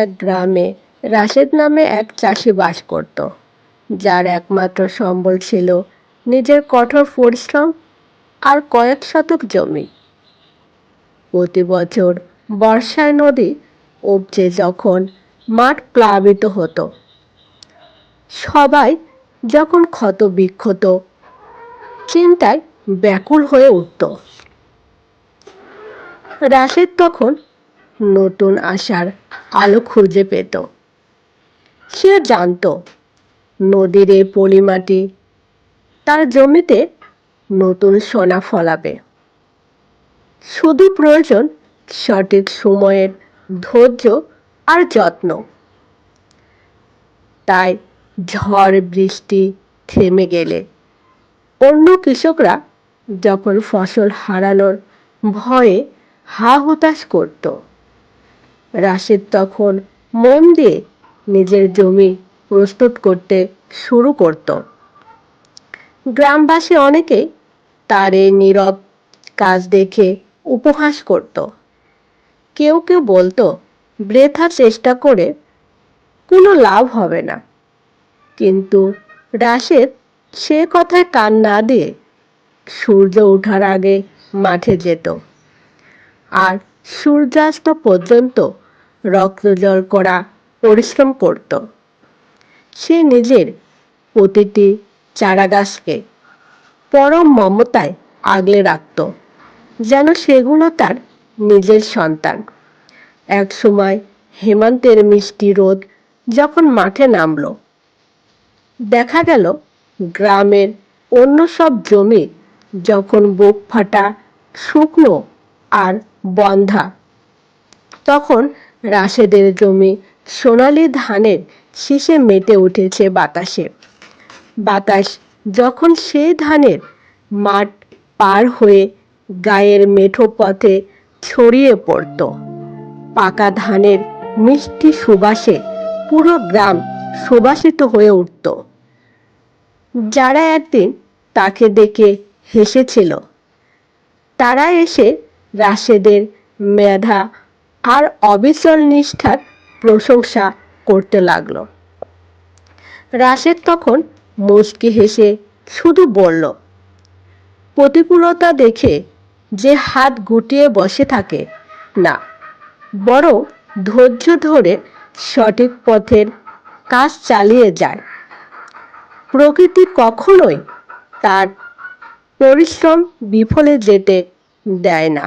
এক গ্রামে রাশেদ নামে এক চাষি বাস করত, যার একমাত্র সম্বল ছিল নিজের কঠোর পরিশ্রম আর কয়েক শতক জমি। প্রতি বছর বর্ষায় নদী উপচে যখন মাঠ প্লাবিত হতো, সবাই যখন ক্ষত বিক্ষত চিন্তায় ব্যাকুল হয়ে উঠত, রাশেদ তখন নতুন আশার আলো খুঁজে পেত। সে জানত নদীর এই পলিমাটি তার জমিতে নতুন সোনা ফলাবে। শুধু প্রয়োজন সঠিক সময়ের ধৈর্য আর যত্ন। তাই ঝড় বৃষ্টি থেমে গেলে অন্য কৃষকরা যখন ফসল হারানোর ভয়ে হা হুতাশ করত, রাশেদ তখন মন দিয়ে নিজের জমি প্রস্তুত করতে শুরু করত। গ্রামবাসী অনেকেই তার এই নীরব কাজ দেখে উপহাস করত। কেউ কেউ বলতো, বৃথা চেষ্টা করে কোনো লাভ হবে না। কিন্তু রাশেদ সে কথায় কান না দিয়ে সূর্য ওঠার আগে মাঠে যেত, আর সূর্যাস্ত পর্যন্ত রক্তজল করা পরিশ্রম করত। সে নিজের প্রতিটি চারাগাছকে পরম মমতায় আগলে রাখত, যেন সেগুলো তার নিজের সন্তান। এক সময় হেমন্তের মিষ্টি রোদ যখন মাঠে নামল, দেখা গেল গ্রামের অন্য সব জমি যখন বুক ফাটা শুকনো আর বন্ধা, তখন রাশেদের জমি সোনালি ধানের শীষে মেতে উঠেছে বাতাসে। বাতাস যখন সেই ধানের মাঠ পার হয়ে গায়ের মেঠো পথে ছড়িয়ে পড়ত, পাকা ধানের মিষ্টি সুবাসে পুরো গ্রাম সুবাসিত হয়ে উঠত। যারা একদিন তাকে দেখে হেসেছিল, তারা এসে রাশেদের মেধা আর অবিচল নিষ্ঠার প্রশংসা করতে লাগলো। রাশেদ তখন মুচকি হেসে শুধু বলল, প্রতিকূলতা দেখে যে হাত গুটিয়ে বসে থাকে না, বরং ধৈর্য ধরে সঠিক পথের কাজ চালিয়ে যায়, প্রকৃতি কখনোই তার পরিশ্রম বিফলে যেতে দেয় না।